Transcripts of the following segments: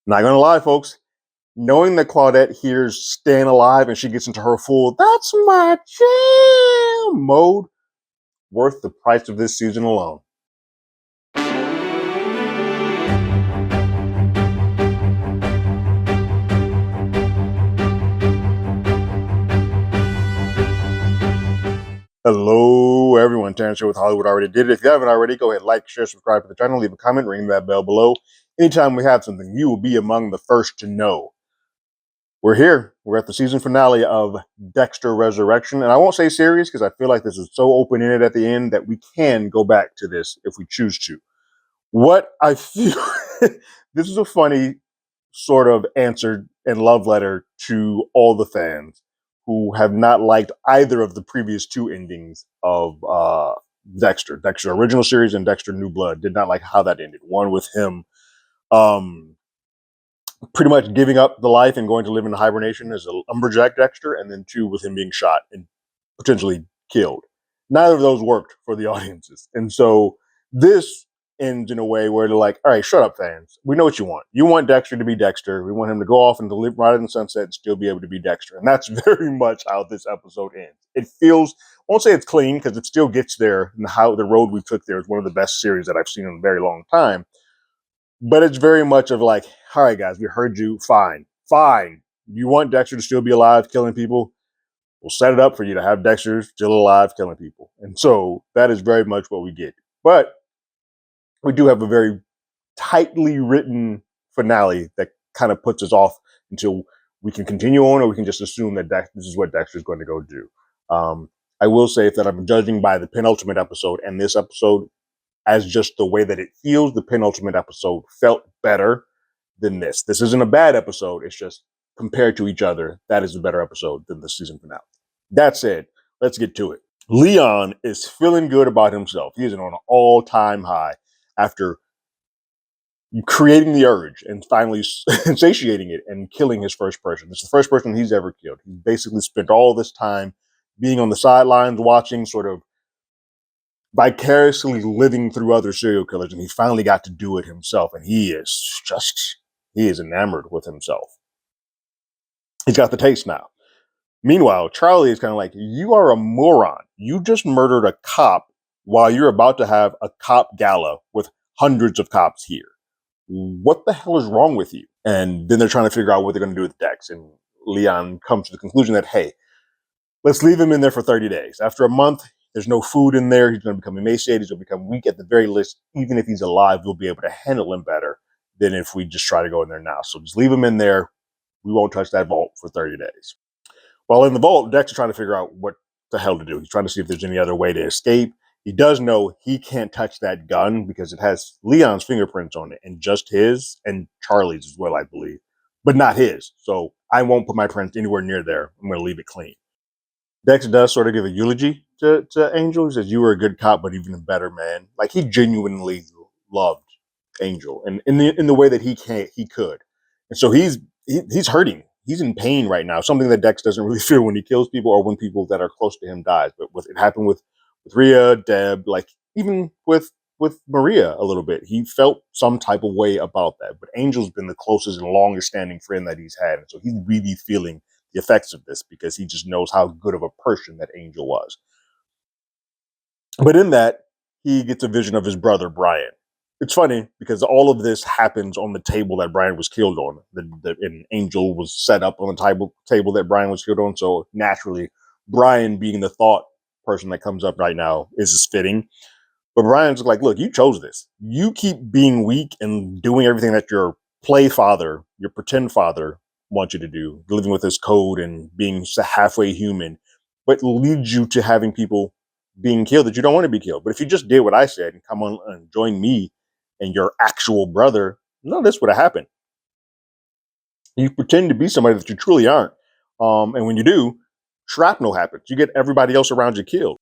Not gonna lie, folks. Knowing that Claudette hears "Staying Alive" and she gets into her full "That's my jam" mode, worth the price of this season alone. Hello, everyone. Terrence here with Hollywood Already Did It. If you haven't already, go ahead, like, share, subscribe to the channel, leave a comment, ring that bell below. Anytime we have something, you will be among the first to know. We're here. We're at the season finale of Dexter Resurrection. And I won't say series because I feel like this is so open-ended at the end that we can go back to this if we choose to. What I feel, this is a funny sort of answer and love letter to all the fans who have not liked either of the previous two endings of Dexter. Dexter original series and Dexter New Blood did not like how that ended. One with him um, pretty much giving up the life and going to live in hibernation as a lumberjack Dexter, and then two with him being shot and potentially killed. Neither of those worked for the audiences. And so this ends in a way where they're like, all right, shut up, fans. We know what you want. You want Dexter to be Dexter. We want him to go off and to live right in the sunset and still be able to be Dexter. And that's very much how this episode ends. It feels, I won't say it's clean because it still gets there. And how the road we took there is one of the best series that I've seen in a very long time. But it's very much of like, all right, guys, we heard you. Fine. Fine. You want Dexter to still be alive, killing people? We'll set it up for you to have Dexter still alive, killing people. And so that is very much what we get. But we do have a very tightly written finale that kind of puts us off until we can continue on, or we can just assume that this is what Dexter's going to go do. I will say that I'm judging by the penultimate episode and this episode as just the way that it feels. The penultimate episode felt better than this. This isn't a bad episode. It's just compared to each other, that is a better episode than the season finale. That said, let's get to it. Leon is feeling good about himself. He is on an all-time high after creating the urge and finally satiating it and killing his first person. It's the first person he's ever killed. He basically spent all this time being on the sidelines watching, sort of vicariously living through other serial killers, and he finally got to do it himself, and he is enamored with himself. He's got the taste now. Meanwhile, Charlie is kind of like, you are a moron. You just murdered a cop while you're about to have a cop gala with hundreds of cops here. What the hell is wrong with you? And then they're trying to figure out what they're going to do with Dex. And Leon comes to the conclusion that, hey, let's leave him in there for 30 days. After a month, there's no food in there. He's going to become emaciated. He's going to become weak. At the very least, even if he's alive, we'll be able to handle him better than if we just try to go in there now. So just leave him in there. We won't touch that vault for 30 days. While in the vault, Dexter's trying to figure out what the hell to do. He's trying to see if there's any other way to escape. He does know he can't touch that gun because it has Leon's fingerprints on it, and just his and Charlie's as well, I believe, but not his. So I won't put my prints anywhere near there. I'm going to leave it clean. Dexter does sort of give a eulogy to Angel. He says, you were a good cop, but even a better man. Like, he genuinely loved Angel, and in the way that he could. And so he's hurting. He's in pain right now. Something that Dex doesn't really feel when he kills people or when people that are close to him dies. But it happened with Rhea, Deb, like even with Maria a little bit. He felt some type of way about that. But Angel's been the closest and longest standing friend that he's had. And so he's really feeling the effects of this because he just knows how good of a person that Angel was. But in that, he gets a vision of his brother, Brian. It's funny because all of this happens on the table that Brian was killed on. And Angel was set up on the table that Brian was killed on. So naturally, Brian being the thought person that comes up right now is fitting. But Brian's like, look, you chose this. You keep being weak and doing everything that your play father, your pretend father wants you to do, living with this code and being halfway human, but leads you to having people being killed that you don't want to be killed. But if you just did what I said and come on and join me and your actual brother, none of this would have happened. You pretend to be somebody that you truly aren't. And when you do, shrapnel happens. You get everybody else around you killed.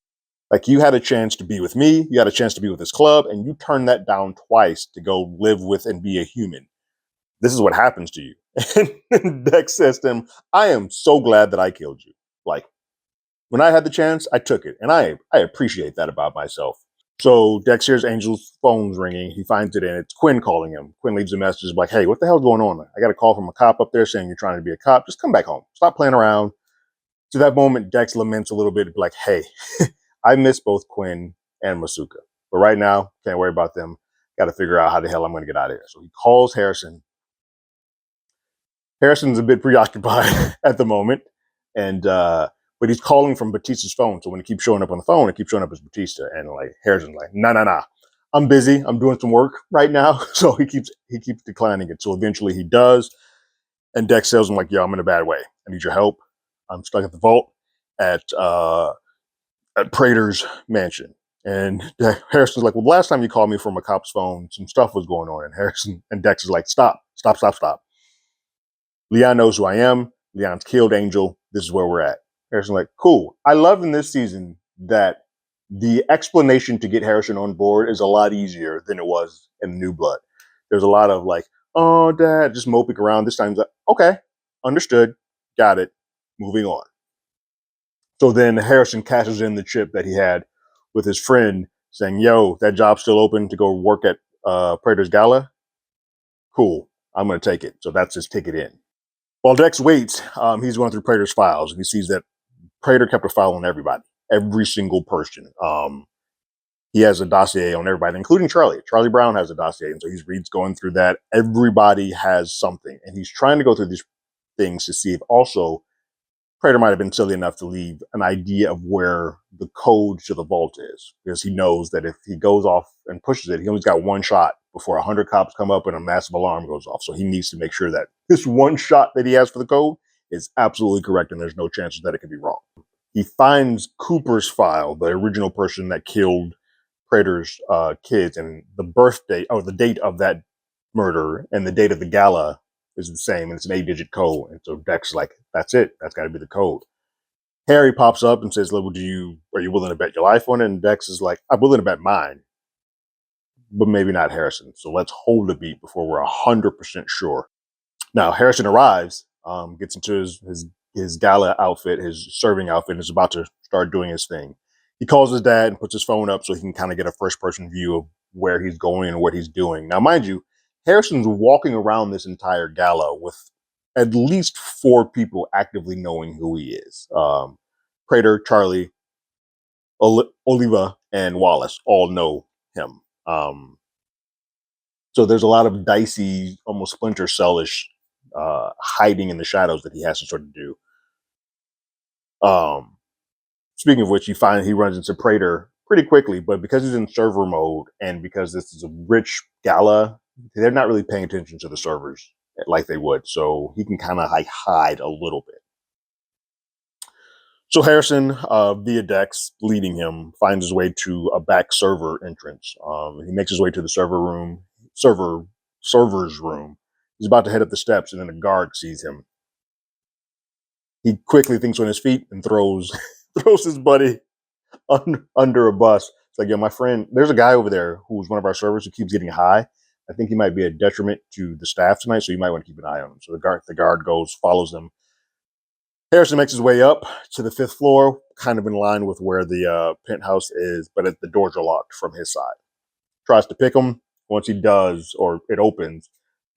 Like, you had a chance to be with me, you had a chance to be with this club, and you turned that down twice to go live with and be a human. This is what happens to you. And Dex says to him, I am so glad that I killed you. Like, when I had the chance, I took it. And I appreciate that about myself. So Dex hears Angel's phone's ringing. He finds it, and it's Quinn calling him. Quinn leaves a message like, "Hey, what the hell's going on? I got a call from a cop up there saying you're trying to be a cop. Just come back home. Stop playing around." To that moment, Dex laments a little bit, like, "Hey, I miss both Quinn and Masuka, but right now, can't worry about them. Got to figure out how the hell I'm going to get out of here." So he calls Harrison. Harrison's a bit preoccupied at the moment, and but he's calling from Batista's phone. So when he keeps showing up on the phone, it keeps showing up as Batista, and like Harrison's like, "Nah, nah, nah. I'm busy. I'm doing some work right now." So he keeps declining it. So eventually he does, and Dex tells him like, "Yo, I'm in a bad way. I need your help. I'm stuck at the vault at Prater's mansion." And Harrison's like, "Well, the last time you called me from a cop's phone, some stuff was going on." And Harrison and Dex is like, "Stop, stop, stop, stop. Leon knows who I am. Leon's killed Angel. This is where we're at." Harrison's like, "Cool." I love in this season that the explanation to get Harrison on board is a lot easier than it was in New Blood. There's a lot of like, "Oh, Dad," just moping around. This time, it's like, "Okay, understood, got it, moving on." So then Harrison cashes in the chip that he had with his friend saying, "Yo, that job's still open to go work at Prater's Gala. Cool. I'm going to take it." So that's his ticket in. While Dex waits, he's going through Prater's files, and he sees that Prater kept a file on everybody, every single person. He has a dossier on everybody, including Charlie. Charlie Brown has a dossier, and so he's going through that. Everybody has something, and he's trying to go through these things to see if also Prater might have been silly enough to leave an idea of where the code to the vault is, because he knows that if he goes off and pushes it, he only's got one shot before 100 cops come up and a massive alarm goes off. So he needs to make sure that this one shot that he has for the code is absolutely correct, and there's no chances that it could be wrong. He finds Cooper's file, the original person that killed Prater's kids, and the birthday or the date of that murder and the date of the gala is the same, and it's an 8-digit code. And so Dex is like, "That's it. That's got to be the code." Harry pops up and says, "Well, are you willing to bet your life on it?" And Dex is like, "I'm willing to bet mine, but maybe not Harrison. So let's hold a beat before we're 100% sure." Now Harrison arrives, gets into his gala outfit, his serving outfit, and is about to start doing his thing. He calls his dad and puts his phone up so he can kind of get a first person view of where he's going and what he's doing. Now, mind you, Harrison's walking around this entire gala with at least 4 people actively knowing who he is. Prater, Charlie, Oliva, and Wallace all know him. So there's a lot of dicey, almost Splinter Cell-ish hiding in the shadows that he has to sort of do. Speaking of which, he runs into Prater pretty quickly, but because he's in server mode and because this is a rich gala, they're not really paying attention to the servers like they would. So he can kind of like hide a little bit. So Harrison, via Dex, leading him, finds his way to a back server entrance. He makes his way to the server's room. He's about to head up the steps, and then a guard sees him. He quickly thinks on his feet and throws his buddy under a bus. It's like, "Yo, my friend, there's a guy over there who's one of our servers who keeps getting high. I think he might be a detriment to the staff tonight, so you might want to keep an eye on him." So the guard goes, follows them. Harrison makes his way up to the 5th floor, kind of in line with where the penthouse is, but the doors are locked from his side. Tries to pick him. Once he does, or it opens,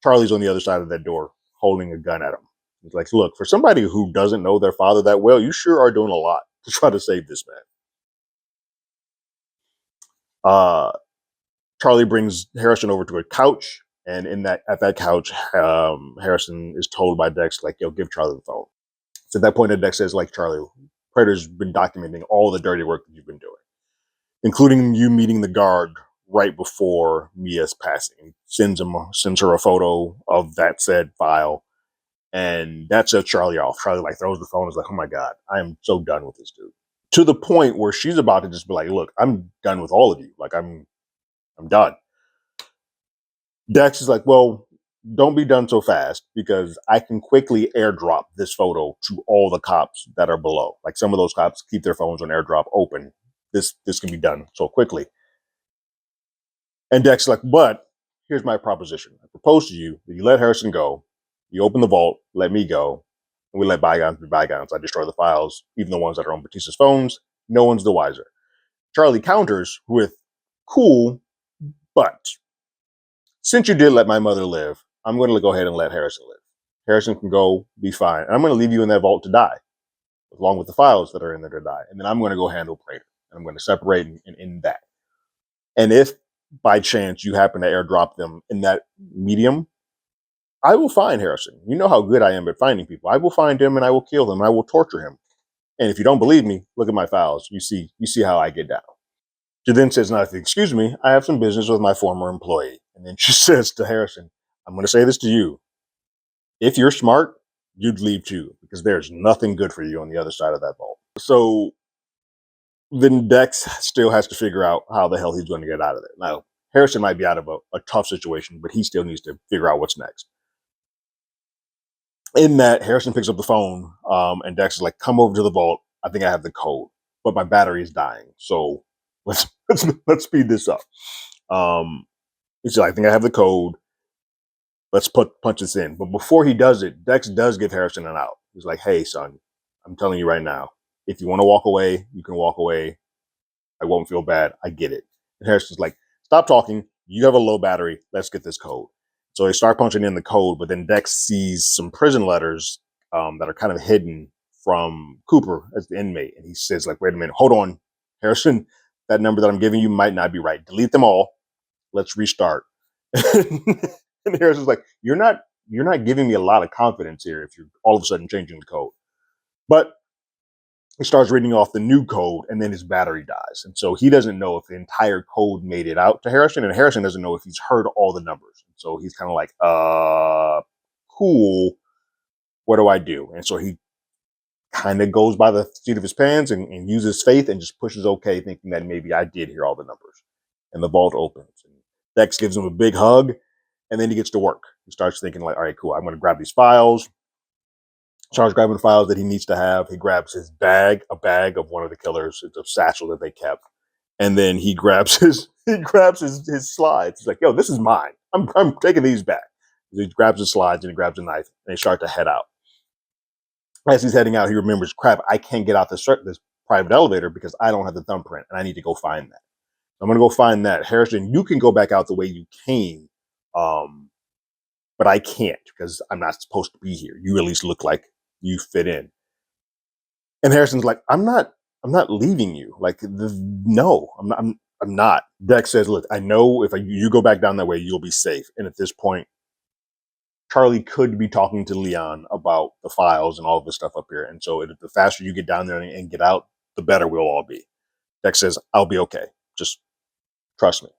Charlie's on the other side of that door, holding a gun at him. He's like, "Look, for somebody who doesn't know their father that well, you sure are doing a lot to try to save this man." Charlie brings Harrison over to a couch, and at that couch, Harrison is told by Dex, like, "Yo, give Charlie the phone." So at that point, Dex says, like, "Charlie, Prater's been documenting all the dirty work that you've been doing, including you meeting the guard right before Mia's passing." Sends her a photo of that said file, and that sets Charlie off. Charlie like throws the phone and is like, "Oh my God, I am so done with this dude." To the point where she's about to just be like, "Look, I'm done with all of you. Like, I'm done." Dex is like, "Well, don't be done so fast, because I can quickly airdrop this photo to all the cops that are below. Like, some of those cops keep their phones on airdrop open. This can be done so quickly." And Dex is like, "But here's my proposition. I propose to you that you let Harrison go, you open the vault, let me go, and we let bygones be bygones. I destroy the files, even the ones that are on Batista's phones. No one's the wiser." Charlie counters with, cool, but since you did let my mother live, I'm going to go ahead and let Harrison live. Harrison can go be fine. And I'm going to leave you in that vault to die, along with the files that are in there to die. And then I'm going to go handle Prater. And I'm going to separate and end that. And if by chance you happen to airdrop them in that medium, I will find Harrison. You know how good I am at finding people. I will find him and I will kill him. I will torture him. And if you don't believe me, look at my files. You see how I get down. She then says, now, if you excuse me, I have some business with my former employee. And then she says to Harrison, I'm going to say this to you. If you're smart, you'd leave too, because there's nothing good for you on the other side of that vault. So then Dex still has to figure out how the hell he's going to get out of there. Now, Harrison might be out of a tough situation, but he still needs to figure out what's next. In that, Harrison picks up the phone, and Dex is like, come over to the vault. I think I have the code, but my battery is dying. So let's speed this up. He's like, I think I have the code. Let's punch this in. But before he does it, Dex does give Harrison an out. He's like, hey, son, I'm telling you right now, if you want to walk away, you can walk away. I won't feel bad. I get it. And Harrison's like, stop talking. You have a low battery. Let's get this code. So they start punching in the code, but then Dex sees some prison letters that are kind of hidden from Cooper as the inmate. And he says, like, wait a minute, hold on, Harrison, that number that I'm giving you might not be right. Delete them all. Let's restart. And Harrison's like, you're not giving me a lot of confidence here if you're all of a sudden changing the code. But he starts reading off the new code, and then his battery dies. And so he doesn't know if the entire code made it out to Harrison, and Harrison doesn't know if he's heard all the numbers. So he's kind of like, cool, what do I do? And so he kind of goes by the seat of his pants and uses faith and just pushes okay, thinking that maybe I did hear all the numbers. And the vault opens. And Dex gives him a big hug, and then he gets to work. He starts thinking like, all right, cool, I'm going to grab these files. Starts grabbing files that he needs to have. He grabs his bag, a bag of one of the killers. It's a satchel that they kept. And then he grabs his slides. He's like, yo, this is mine. I'm taking these back. So he grabs his slides and he grabs a knife and they start to head out. As he's heading out, he remembers, crap, I can't get out this private elevator because I don't have the thumbprint and I need to go find that. I'm going to go find that. Harrison, you can go back out the way you came, but I can't because I'm not supposed to be here. You at least look like you fit in. And Harrison's like, I'm not leaving you. Like, no, I'm not. Dex says, look, I know if you go back down that way, you'll be safe. And at this point, Charlie could be talking to Leon about the files and all of this stuff up here. And so the faster you get down there and get out, the better we'll all be. Dex says, I'll be okay. Just trust me.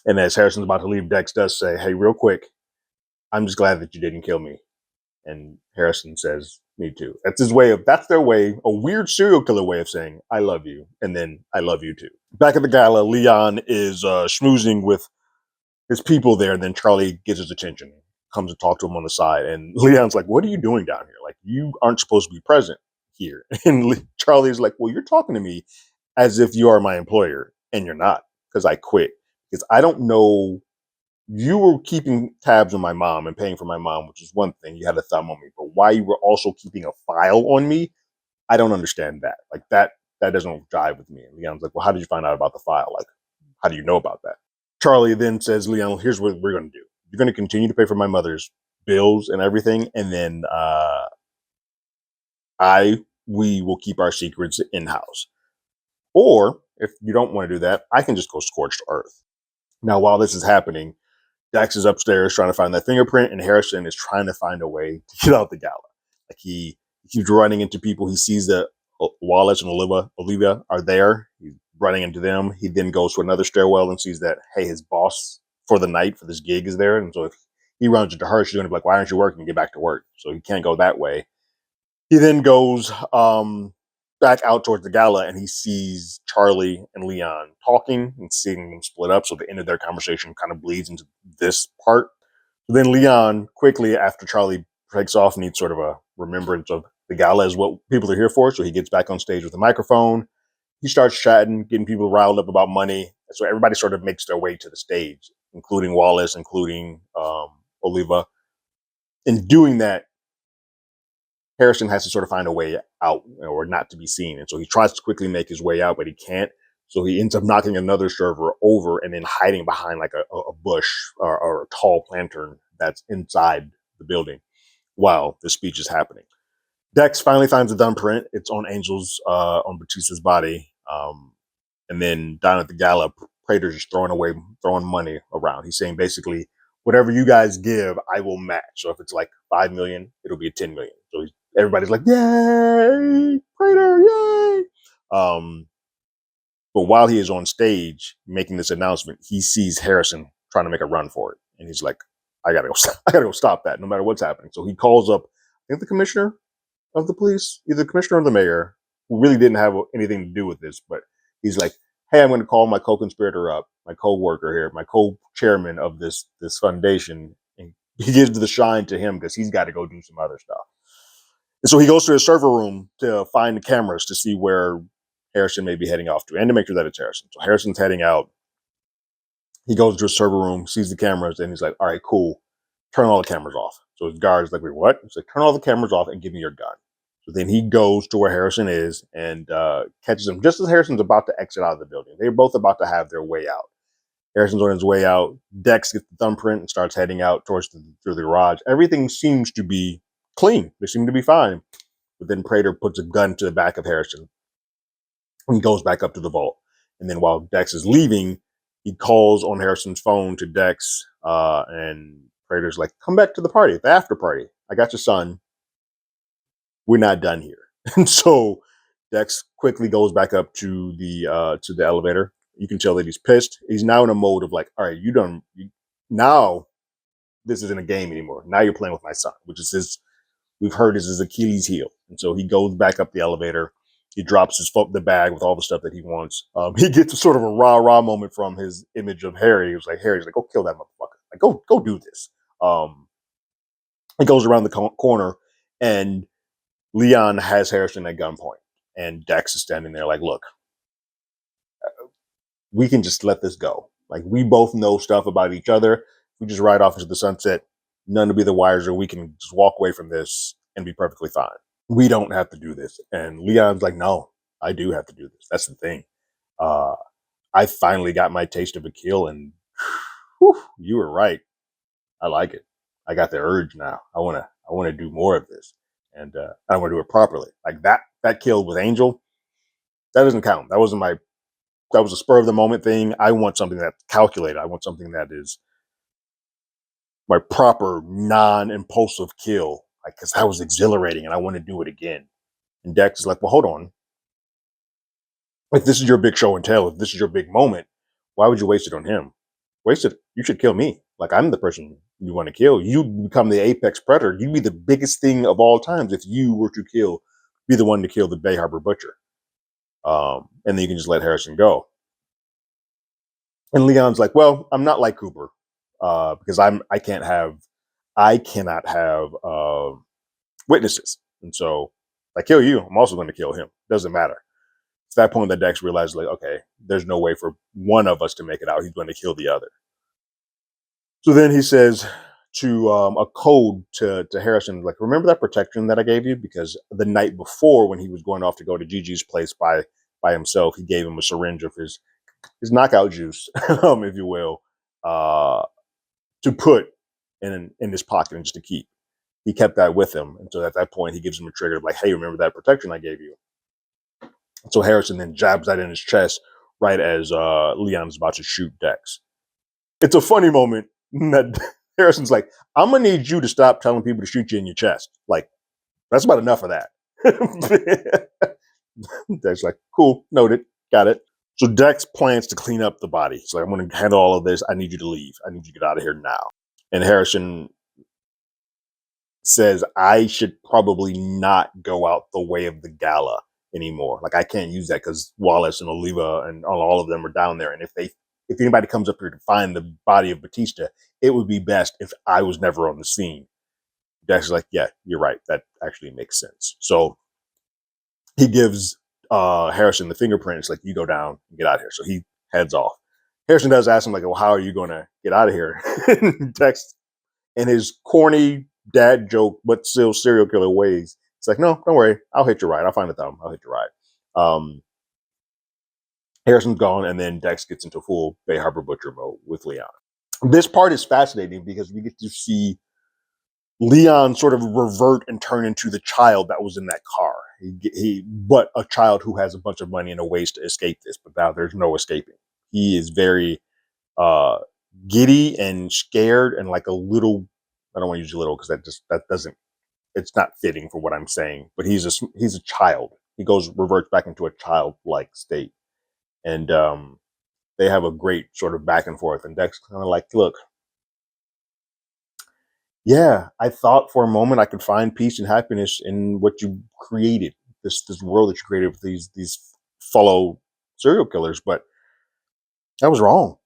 And as Harrison's about to leave, Dex does say, hey, real quick, I'm just glad that you didn't kill me. And Harrison says, me too. That's their way, a weird serial killer way of saying, I love you. And then I love you too. Back at the gala, Leon is schmoozing with his people there. And then Charlie gets his attention, comes to talk to him on the side. And Leon's like, what are you doing down here? Like, you aren't supposed to be present here. And Charlie's like, well, you're talking to me as if you are my employer. And you're not, because I quit. Because I don't know. You were keeping tabs on my mom and paying for my mom, which is one thing. You had a thumb on me. But why you were also keeping a file on me, I don't understand that. Like, that doesn't jive with me. And Leon's like, well, how did you find out about the file? Like, how do you know about that? Charlie then says, Leon, here's what we're going to do. You're going to continue to pay for my mother's bills and everything. And then we will keep our secrets in-house. Or if you don't want to do that, I can just go scorched earth. Now, while this is happening, Dax is upstairs trying to find that fingerprint, and Harrison is trying to find a way to get out the gala. Like, he keeps running into people. He sees that Wallace and Olivia are there. He's running into them. He then goes to another stairwell and sees that, hey, his boss for the night for this gig is there. And so if he runs into her, she's going to be like, why aren't you working? Get back to work. So he can't go that way. He then goes back out towards the gala, and he sees Charlie and Leon talking and seeing them split up. So the end of their conversation kind of bleeds into this part. So then Leon quickly, after Charlie breaks off, needs sort of a remembrance of the gala is what people are here for. So he gets back on stage with a microphone. He starts chatting, getting people riled up about money. So everybody sort of makes their way to the stage, including Wallace, including Oliva. In doing that, Harrison has to sort of find a way out or not to be seen. And so he tries to quickly make his way out, but he can't. So he ends up knocking another server over and then hiding behind like a bush or a tall lantern that's inside the building while the speech is happening. Dex finally finds the thumbprint. It's on Angel's, on Batista's body. And then down at the gala, Prater's just throwing money around. He's saying basically, whatever you guys give, I will match. So if it's like 5 million, it'll be 10 million. So everybody's like, yay, Prater, yay. But while he is on stage making this announcement, he sees Harrison trying to make a run for it. And he's like, I gotta go, I gotta go stop that no matter what's happening. So he calls up, I think the commissioner of the police, either the commissioner or the mayor, who really didn't have anything to do with this, but he's like, hey, I'm going to call my co-conspirator up, my co-worker here, my co-chairman of this foundation. And he gives the shine to him because he's got to go do some other stuff. And so he goes to his server room to find the cameras to see where Harrison may be heading off to and to make sure that it's Harrison. So Harrison's heading out. He goes to his server room, sees the cameras, and he's like, all right, cool. Turn all the cameras off. So his guard's like, wait, what? He's like, turn all the cameras off and give me your gun. So then he goes to where Harrison is and catches him just as Harrison's about to exit out of the building. They're both about to have their way out. Harrison's on his way out. Dex gets the thumbprint and starts heading out through the garage. Everything seems to be clean. They seem to be fine. But then Prater puts a gun to the back of Harrison and goes back up to the vault. And then while Dex is leaving, he calls on Harrison's phone to Dex, and Prater's like, come back to the party, the after party. I got your son. We're not done here. And so Dex quickly goes back up to the elevator. You can tell that he's pissed. He's now in a mode of like, all right, now this isn't a game anymore. Now you're playing with my son, which is we've heard is his Achilles heel. And so he goes back up the elevator. He drops the bag with all the stuff that he wants. He gets a sort of a rah-rah moment from his image of Harry. He was like, Harry's like, go kill that motherfucker. Like, go do this. He goes around the corner, and Leon has Harrison at gunpoint. And Dex is standing there like, look, we can just let this go. Like, we both know stuff about each other. We just ride off into the sunset. None to be the wiser. We can just walk away from this and be perfectly fine. We don't have to do this. And Leon's like, no, I do have to do this. That's the thing. I finally got my taste of a kill, and whew, you were right. I like it. I got the urge now. I want to do more of this, and I want to do it properly. Like that kill with Angel, that doesn't count. That was a spur of the moment thing. I want something that's calculated. I want something that is my proper non-impulsive kill. Like, because that was exhilarating, and I want to do it again. And Dex is like, well, hold on. If this is your big show and tell, if this is your big moment, why would you waste it on him? Waste it. You should kill me. Like, I'm the person you want to kill. You become the apex predator. You'd be the biggest thing of all times if you were to be the one to kill the Bay Harbor Butcher. And then you can just let Harrison go. And Leon's like, well, I'm not like Cooper, because I cannot have witnesses. And so if I kill you, I'm also going to kill him. Doesn't matter. It's that point that Dex realizes, like, okay, there's no way for one of us to make it out. He's going to kill the other. So then he says to a code to Harrison, like, remember that protection that I gave you? Because the night before, when he was going off to go to Gigi's place by himself, he gave him a syringe of his knockout juice, if you will, to put in his pocket and just to keep. He kept that with him. And so at that point, he gives him a trigger of like, hey, remember that protection I gave you? So Harrison then jabs that in his chest right as Leon's about to shoot Dex. It's a funny moment that Harrison's like, I'm going to need you to stop telling people to shoot you in your chest. Like, that's about enough of that. Dex like, cool, noted, got it. So Dex plans to clean up the body. He's like, I'm going to handle all of this. I need you to leave. I need you to get out of here now. And Harrison says, I should probably not go out the way of the gala anymore. Like, I can't use that because Wallace and Oliva and all of them are down there. And if anybody comes up here to find the body of Batista, it would be best if I was never on the scene. Dex is like, yeah, you're right. That actually makes sense. So he gives Harrison the fingerprint. It's like, you go down and get out of here. So he heads off. Harrison does ask him, like, well, how are you going to get out of here? Dex, in his corny dad joke, but still serial killer ways, it's like, no, don't worry. I'll hit your ride. I'll find a thumb. I'll hit your ride. Harrison's gone, and then Dex gets into full Bay Harbor Butcher mode with Leon. This part is fascinating because we get to see Leon sort of revert and turn into the child that was in that car. But a child who has a bunch of money and a ways to escape this. But now there's no escaping. He is very uh, giddy and scared and like a little. I don't want to use little because that doesn't. It's not fitting for what I'm saying. But he's a child. He reverts back into a childlike state, and they have a great sort of back and forth. And Dex kind of like, look, yeah, I thought for a moment I could find peace and happiness in what you created, this world that you created with these fellow serial killers, but that was wrong.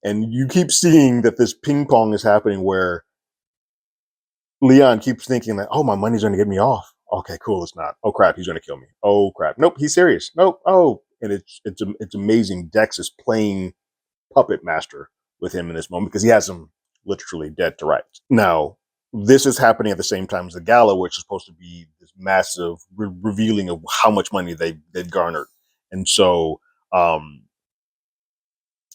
And you keep seeing that this ping pong is happening where Leon keeps thinking that, oh, my money's going to get me off. Okay, cool, it's not. Oh crap, he's going to kill me. Oh crap, nope, he's serious. Nope. Oh, and it's amazing. Dex is playing puppet master with him in this moment because he has him literally dead to rights. Now, this is happening at the same time as the gala, which is supposed to be this massive revealing of how much money they've garnered. And so the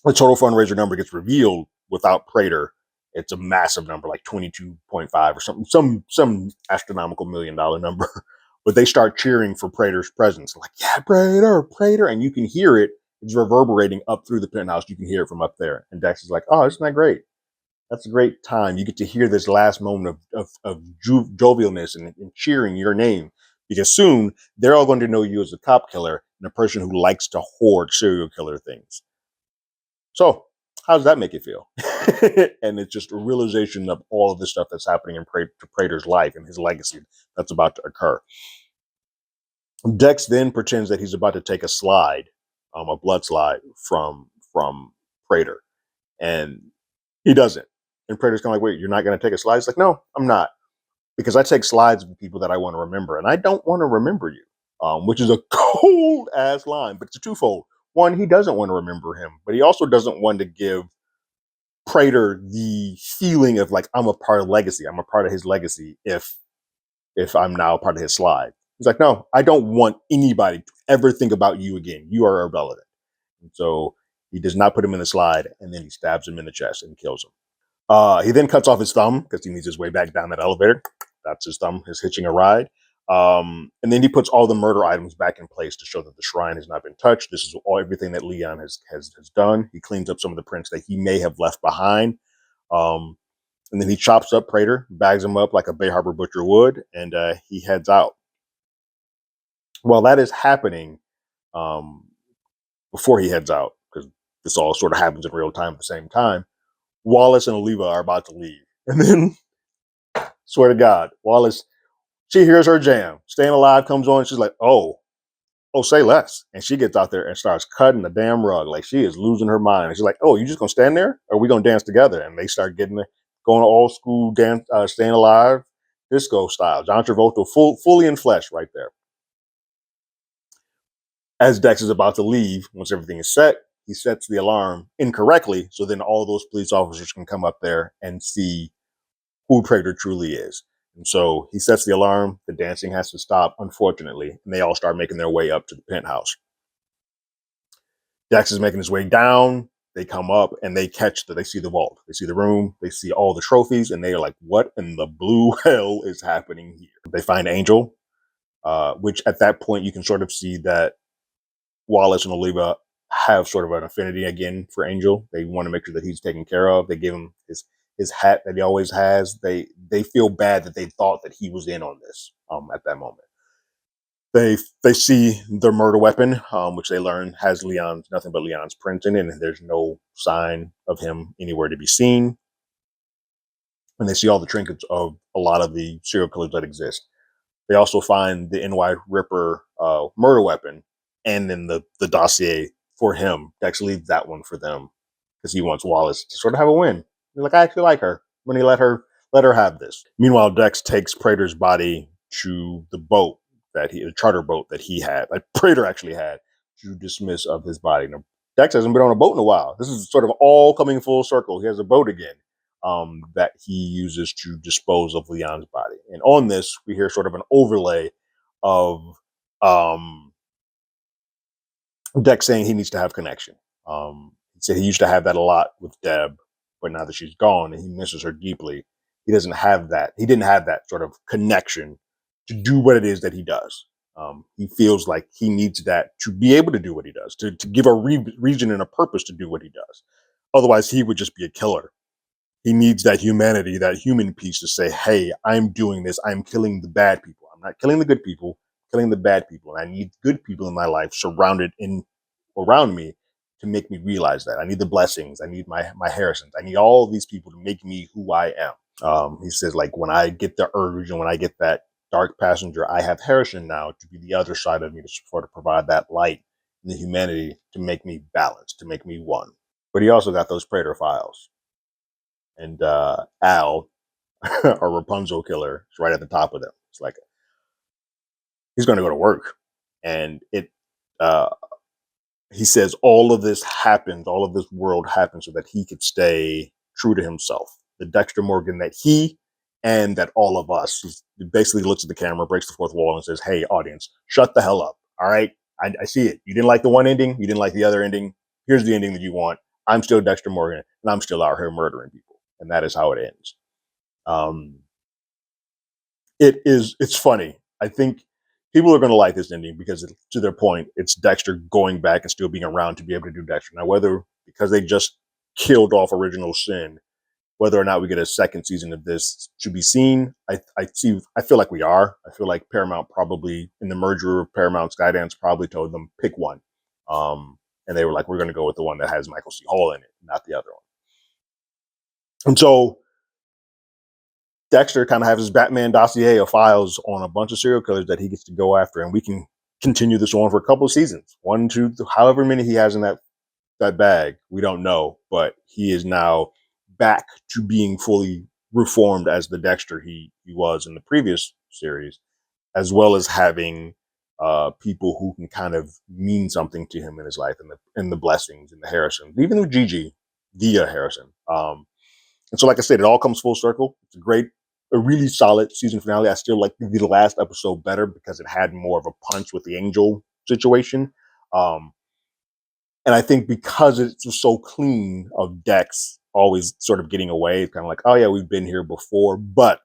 total fundraiser number gets revealed without Prater. It's a massive number, like 22.5 or something, some astronomical $1 million number. But they start cheering for Prater's presence. Like, yeah, Prater. And you can hear it. It's reverberating up through the penthouse. You can hear it from up there. And Dex is like, oh, isn't that great? That's a great time. You get to hear this last moment of jovialness and cheering your name, because soon they're all going to know you as a cop killer and a person who likes to hoard serial killer things. So how does that make you feel? And it's just a realization of all of this stuff that's happening in Prater's life and his legacy that's about to occur. Dex then pretends that he's about to take a slide, a blood slide from Prater, and he doesn't. And Prater's kind of like, wait, you're not going to take a slide? He's like, no, I'm not. Because I take slides with people that I want to remember, and I don't want to remember you, which is a cold ass line, but it's a twofold. One, he doesn't want to remember him, but he also doesn't want to give Prater the feeling of like, I'm a part of legacy. I'm a part of his legacy if I'm now a part of his slide. He's like, no, I don't want anybody to ever think about you again. You are irrelevant. And so he does not put him in the slide, and then he stabs him in the chest and kills him. He then cuts off his thumb because he needs his way back down that elevator. That's his thumb, is hitching a ride. And then he puts all the murder items back in place to show that the shrine has not been touched. This is everything that Leon has done. He cleans up some of the prints that he may have left behind. And then he chops up Prater, bags him up like a Bay Harbor butcher would, and he heads out. While that is happening, before he heads out, because this all sort of happens in real time at the same time, Wallace and Oliva are about to leave. And then, swear to God, Wallace, she hears her jam. Staying Alive comes on. She's like, oh, say less. And she gets out there and starts cutting the damn rug. Like, she is losing her mind. And she's like, oh, you just going to stand there? Or are we going to dance together? And they start going old school dance, Staying Alive, disco style. John Travolta, fully in flesh right there. As Dex is about to leave, once everything is set, he sets the alarm incorrectly, so then all those police officers can come up there and see who Prater truly is. And so he sets the alarm, the dancing has to stop, unfortunately, and they all start making their way up to the penthouse. Dex is making his way down, they come up, and they see the vault, they see the room, they see all the trophies, and they are like, what in the blue hell is happening here? They find Angel, which at that point you can sort of see that Wallace and Oliva have sort of an affinity again for Angel. They want to make sure that he's taken care of. They give him his hat that he always has. They feel bad that they thought that he was in on this at that moment. They see the murder weapon, which they learn has nothing but Leon's print in it, and there's no sign of him anywhere to be seen. And they see all the trinkets of a lot of the serial killers that exist. They also find the NY Ripper murder weapon, and then the dossier for him. Dex leaves that one for them because he wants Wallace to sort of have a win. He's like, I actually like her. When he let her have this. Meanwhile, Dex takes Prater's body to the charter boat that he had, like Prater actually had, to dismiss of his body. Now, Dex hasn't been on a boat in a while. This is sort of all coming full circle. He has a boat again that he uses to dispose of Leon's body. And on this, we hear sort of an overlay of Dex saying he needs to have connection. He said he used to have that a lot with Deb, but now that she's gone and he misses her deeply, he doesn't have that. He didn't have that sort of connection to do what it is that he does. He feels like he needs that to be able to do what he does, to give a reason and a purpose to do what he does. Otherwise, he would just be a killer. He needs that humanity, that human piece to say, hey, I'm doing this. I'm killing the bad people. I'm not killing the good people, killing the bad people. And I need good people in my life surrounded in around me to make me realize that. I need the blessings. I need my Harrisons. I need all of these people to make me who I am. He says, like, when I get the urge and when I get that dark passenger, I have Harrison now to be the other side of me to support, to provide that light and the humanity to make me balanced, to make me one. But he also got those Praetor files. And Al, or Rapunzel killer, is right at the top of them. It's like he's going to go to work, and it. He says all of this happened, all of this world happened, so that he could stay true to himself, the Dexter Morgan that he and that all of us. He basically looks at the camera, breaks the fourth wall, and says, "Hey, audience, shut the hell up! All right, I see it. You didn't like the one ending. You didn't like the other ending. Here's the ending that you want. I'm still Dexter Morgan, and I'm still out here murdering people." And that is how it ends. Um, it's funny. I think people are going to like this ending because, to their point, it's Dexter going back and still being around to be able to do Dexter. Now, whether because they just killed off Original Sin, whether or not we get a second season of this to be seen, I feel like we are. I feel like Paramount probably, in the merger of Paramount Skydance, probably told them pick one, and they were like, we're going to go with the one that has Michael C. Hall in it, not the other one. And so Dexter kind of has his Batman dossier of files on a bunch of serial killers that he gets to go after, and we can continue this on for a couple of seasons, one, two, however many he has in that bag, we don't know, but he is now back to being fully reformed as the Dexter he was in the previous series, as well as having people who can kind of mean something to him in his life, and the blessings and the Harrison, even with Gigi via Harrison. And so, like I said, it all comes full circle. It's a really solid season finale. I still like the last episode better because it had more of a punch with the Angel situation. And I think because it's so clean of Dex always sort of getting away, it's kind of like, oh yeah, we've been here before. But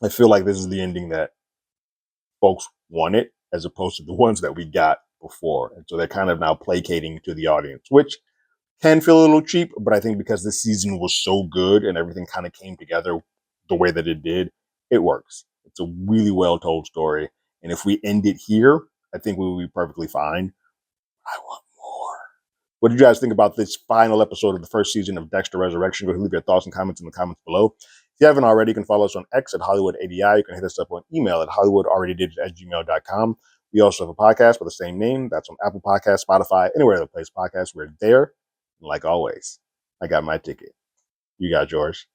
I feel like this is the ending that folks wanted, as opposed to the ones that we got before. And so they're kind of now placating to the audience, which can feel a little cheap, but I think because this season was so good and everything kind of came together the way that it did, it works. It's a really well told story. And if we end it here, I think we will be perfectly fine. I want more. What did you guys think about this final episode of the first season of Dexter Resurrection? Go ahead and leave your thoughts and comments in the comments below. If you haven't already, you can follow us on X at HollywoodADI. You can hit us up on email at HollywoodAlreadyDid@gmail.com. We also have a podcast with the same name. That's on Apple Podcasts, Spotify, anywhere that plays podcasts. We're there. And like always, I got my ticket. You got yours.